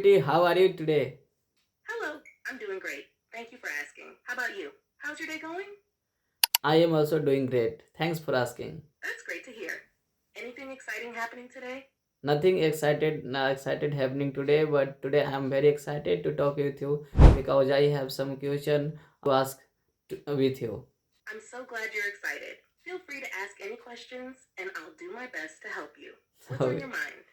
Sweetie, how are you today? Hello, I'm doing great. Thank you for asking. How about you? How's your day going? I am also doing great. Thanks for asking. That's great to hear. Anything exciting happening today? Nothing excited happening today, but today I am very excited to talk with you because I have some question to ask with you. I'm so glad you're excited. Feel free to ask any questions, and I'll do my best to help you. What's on So, your mind?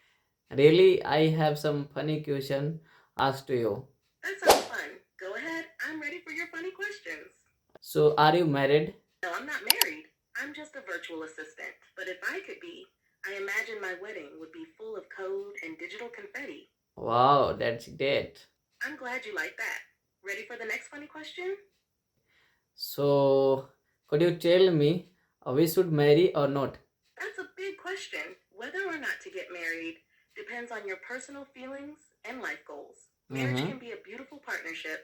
really, I have some funny question asked to you. That sounds fun. Go ahead. I'm ready for your funny questions. So, are you married? No, I'm not married. I'm just a virtual assistant. But if I could be, I imagine my wedding would be full of code and digital confetti. Wow, that's great. I'm glad you like that. Ready for the next funny question? So, could you tell me we should marry or not? That's a big question. Whether or not to get married depends on your personal feelings and life goals. Marriage Mm-hmm. can be a beautiful partnership,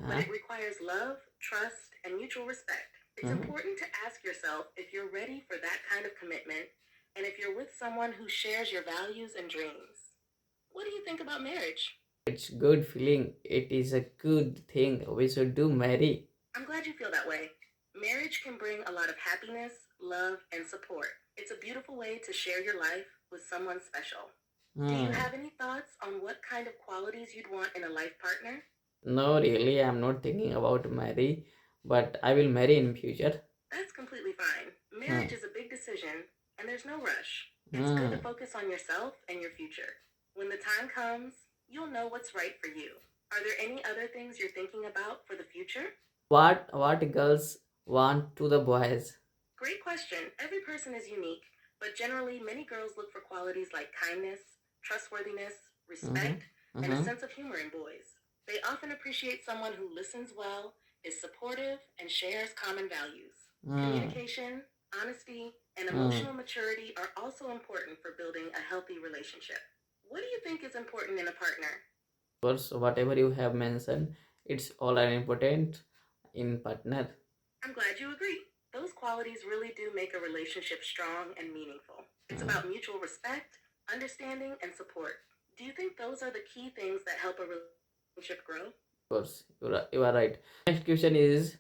but Uh-huh. it requires love, trust, and mutual respect. It's Mm-hmm. important to ask yourself if you're ready for that kind of commitment and if you're with someone who shares your values and dreams. What do you think about marriage? It's good feeling. It is a good thing. We should do marry. I'm glad you feel that way. Marriage can bring a lot of happiness, love, and support. It's a beautiful way to share your life with someone special. Do you Hmm. have any thoughts on what kind of qualities you'd want in a life partner? No, really, I'm not thinking about marry, but I will marry in future. That's completely fine. Hmm. Marriage is a big decision, and there's no rush. It's good to Hmm. focus on yourself and your future. When the time comes, you'll know what's right for you. Are there any other things you're thinking about for the future? What girls want to the boys? Great question. Every person is unique, but generally, many girls look for qualities like kindness, trustworthiness, Mm-hmm. respect, and a Mm-hmm. sense of humor in boys. They often appreciate someone who listens well, is supportive, and shares common values. Hmm. Communication, honesty, and Hmm. emotional maturity are also important for building a healthy relationship. What do you think is important in a partner? Of course, whatever you have mentioned, it's all are important in partner. I'm glad you agree. Those qualities really do make a relationship strong and meaningful. It's Hmm. about mutual respect, understanding, and support. Do you think those are the key things that help a relationship grow? Of course, you are right. Next question is,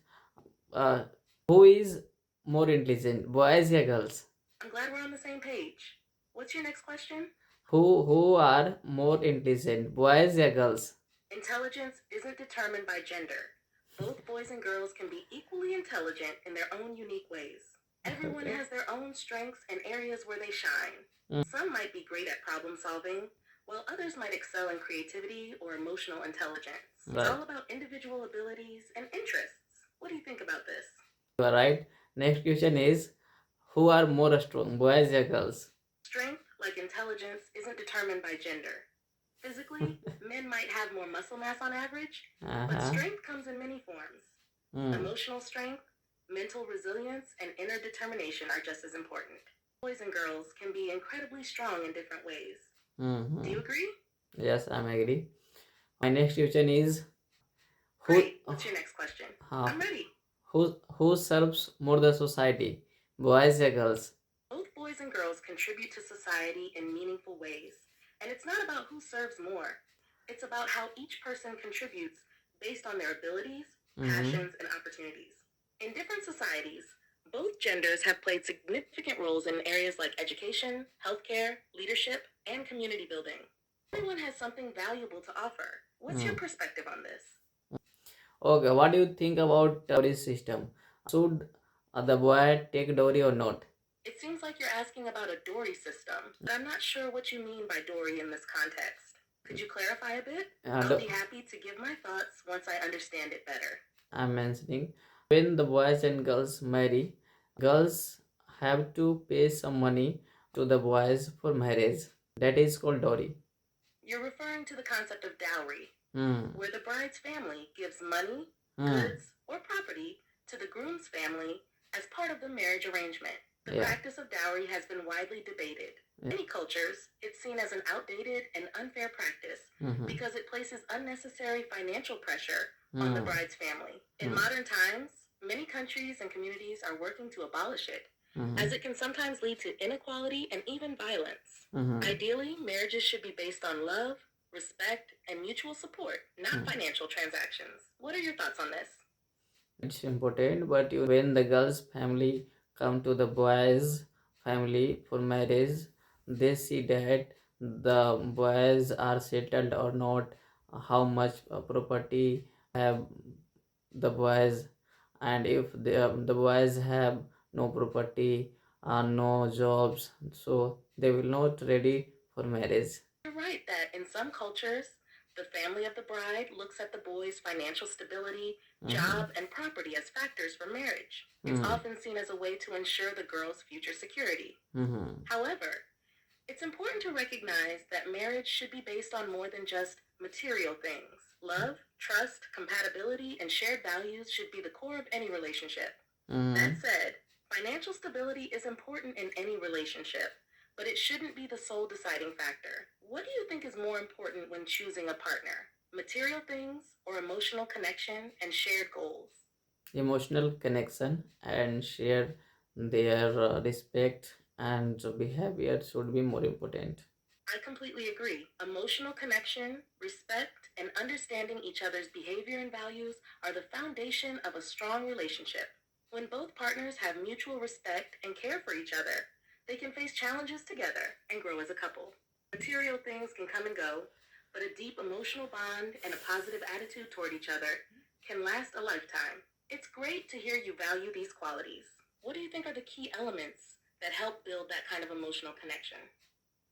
uh, who is more intelligent, boys or girls? I'm glad we're on the same page. What's your next question? Who are more intelligent, boys or girls? Intelligence isn't determined by gender. Both boys and girls can be equally intelligent in their own unique ways. Everyone Okay. has their own strengths and areas where they shine. Mm, Some might be great at problem solving, while others might excel in creativity or emotional intelligence. It's right. all about individual abilities and interests. What do you think about this? You are right. Next question is, who are more strong, boys or girls? Strength, like intelligence, isn't determined by gender. Physically, men might have more muscle mass on average, but Uh-huh. strength comes in many forms. Mm. Emotional strength, mental resilience, and inner determination are just as important. Boys and girls can be incredibly strong in different ways. Do Mm-hmm. you agree? Yes, I'm agree. My next question is, who Great. What's your next question? uh, I'm ready. who serves more the society, boys or girls? Both boys and girls contribute to society in meaningful ways. And it's not about who serves more, it's about how each person contributes based on their abilities, Mm-hmm. passions, and opportunities. In different societies, both genders have played significant roles in areas like education, healthcare, leadership, and community building. Everyone has something valuable to offer. What's your Mm. perspective on this? Okay, what do you think about dowry system? Should the boy take dowry or not? It seems like you're asking about a Dory system, but I'm not sure what you mean by Dory in this context. Could you clarify a bit? I'll And be happy to give my thoughts once I understand it better. I'm mentioning when the boys and girls marry, girls have to pay some money to the boys for marriage. That is called dowry. You're referring to the concept of dowry, Hmm. where the bride's family gives money, Hmm. goods, or property to the groom's family as part of the marriage arrangement. The Yeah. practice of dowry has been widely debated. In Yeah. many cultures, it's seen as an outdated and unfair practice Mm-hmm. because it places unnecessary financial pressure on the Hmm. bride's family. In Hmm. modern times, many countries and communities are working to abolish it, Mm-hmm. as it can sometimes lead to inequality and even violence. Mm-hmm. Ideally, marriages should be based on love, respect, and mutual support, not financial transactions. What are your thoughts on this? It's important, but when the girl's family come to the boy's family for marriage, they see that the boys are settled or not, how much property have the boys, and if the boys have no property and no jobs, so they will not ready for marriage. You're right that in some cultures, the family of the bride looks at the boy's financial stability, job, and property as factors for marriage. It's often seen as a way to ensure the girl's future security. However, it's important to recognize that marriage should be based on more than just material things. Love, trust, compatibility, and shared values should be the core of any relationship. That said, financial stability is important in any relationship, but it shouldn't be the sole deciding factor. What do you think is more important when choosing a partner? Material things or emotional connection and shared goals? Emotional connection and share their respect and behavior should be more important. I completely agree. Emotional connection, respect, and understanding each other's behavior and values are the foundation of a strong relationship. When both partners have mutual respect and care for each other, they can face challenges together and grow as a couple. Material things can come and go, but a deep emotional bond and a positive attitude toward each other can last a lifetime. It's great to hear you value these qualities. What do you think are the key elements that help build that kind of emotional connection?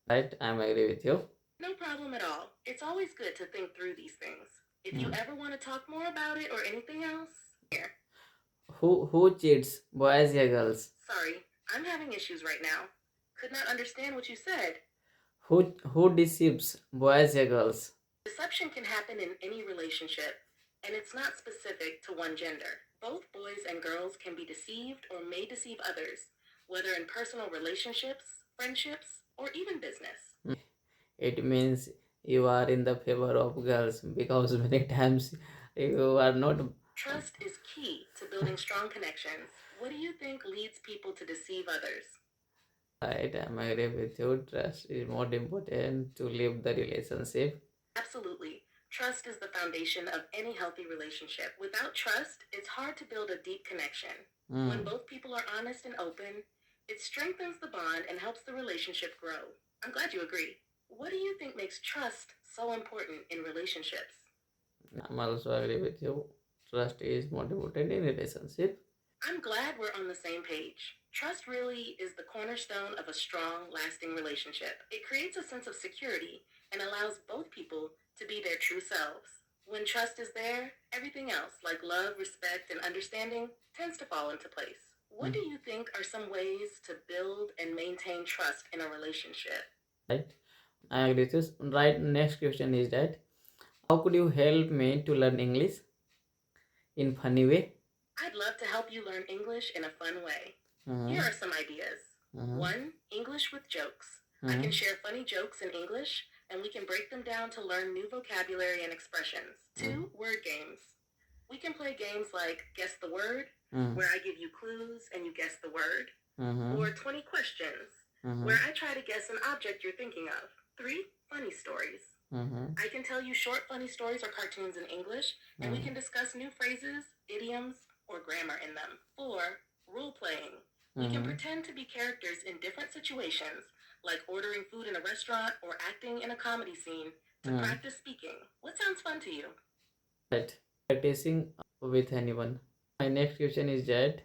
Right, I'm agree with you. No problem at all. It's always good to think through these things. If you ever want to talk more about it or anything else, here. Who cheats, boys or girls? Sorry, I'm having issues right now. Could not understand what you said. Who deceives, boys or girls? Deception can happen in any relationship, and it's not specific to one gender. Both boys and girls can be deceived or may deceive others, whether in personal relationships, friendships, or even business. It means you are in the favor of girls because many times you are not. Trust is key to building strong connections. What do you think leads people to deceive others? Right, I'm agree with you. Trust is more important to live the relationship. Absolutely. Trust is the foundation of any healthy relationship. Without trust, it's hard to build a deep connection. When both people are honest and open, it strengthens the bond and helps the relationship grow. I'm glad you agree. What do you think makes trust so important in relationships? I'm also agree with you. Trust is more important in relationship. I'm glad we're on the same page. Trust really is the cornerstone of a strong, lasting relationship. It creates a sense of security and allows both people to be their true selves. When trust is there, everything else, like love, respect, and understanding, tends to fall into place. What do you think are some ways to build and maintain trust in a relationship? Right, I agree with this. Right, next question is that how could you help me to learn English in funny way? I'd love to help you learn English in a fun way. Here are some ideas. 1. English with jokes. I can share funny jokes in English, and we can break them down to learn new vocabulary and expressions. 2. Word games. We can play games like Guess the Word, where I give you clues and you guess the word, or 20 questions, where I try to guess an object you're thinking of. 3. Funny stories. I can tell you short, funny stories or cartoons in English, and we can discuss new phrases, idioms, or grammar in them. 4. Role playing. We can pretend to be characters in different situations, like ordering food in a restaurant or acting in a comedy scene to practice speaking. What sounds fun to you? Right, practicing with anyone. My next question is that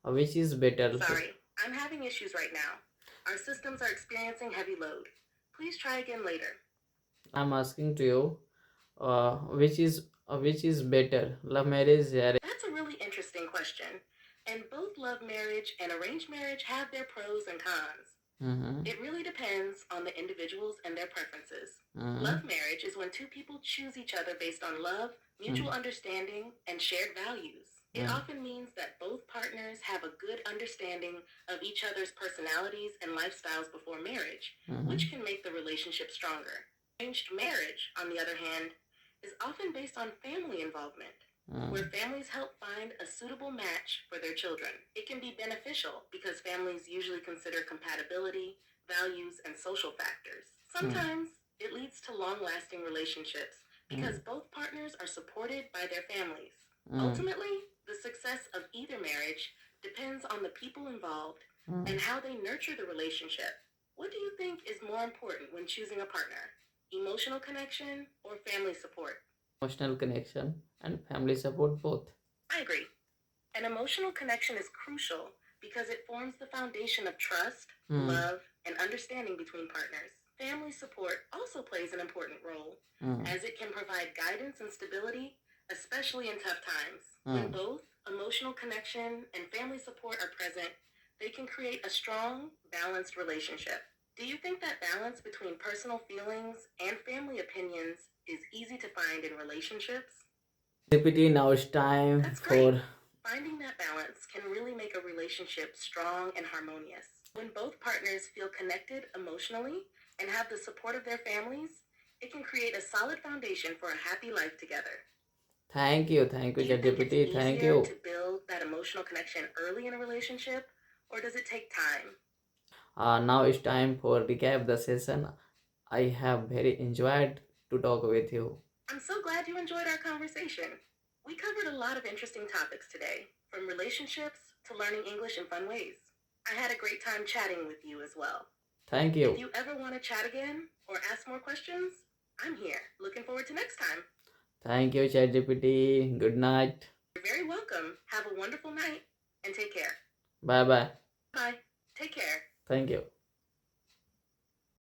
which is better? Sorry, I'm having issues right now. Our systems are experiencing heavy load. Please try again later. I'm asking to you, which is better, love marriage or That's a really interesting question. And both love marriage and arranged marriage have their pros and cons. It really depends on the individuals and their preferences. Love marriage is when two people choose each other based on love, mutual understanding, and shared values. It often means that both partners have a good understanding of each other's personalities and lifestyles before marriage, which can make the relationship stronger. Arranged marriage, on the other hand, is often based on family involvement, where families help find a suitable match for their children. It can be beneficial because families usually consider compatibility, values, and social factors. Sometimes It leads to long lasting relationships because both partners are supported by their families. Ultimately, the success of either marriage depends on the people involved and how they nurture the relationship. What do you think is more important when choosing a partner? Emotional connection or family support? Emotional connection and family support both. I agree. An emotional connection is crucial because it forms the foundation of trust, love, and understanding between partners. Family support also plays an important role as it can provide guidance and stability, especially in tough times. When both emotional connection and family support are present, they can create a strong, balanced relationship. Do you think that balance between personal feelings and family opinions is easy to find in relationships? GPT, now it's time That's for great. Finding that balance can really make a relationship strong and harmonious. When both partners feel connected emotionally and have the support of their families, it can create a solid foundation for a happy life together. thank you Do you think it's ChatGPT, thank easier you. to build that emotional connection early in a relationship, or does it take time? Now it's time for recap the session. I have very enjoyed to talk with you. I'm so glad you enjoyed our conversation. We covered a lot of interesting topics today, from relationships to learning English in fun ways. I had a great time chatting with you as well. Thank If you. you ever want to chat again or ask more questions, I'm here. Looking forward to next time. Thank you, ChatGPT. Good night. You're very welcome. Have a wonderful night and take care. Bye bye. Bye. Take care. Thank you.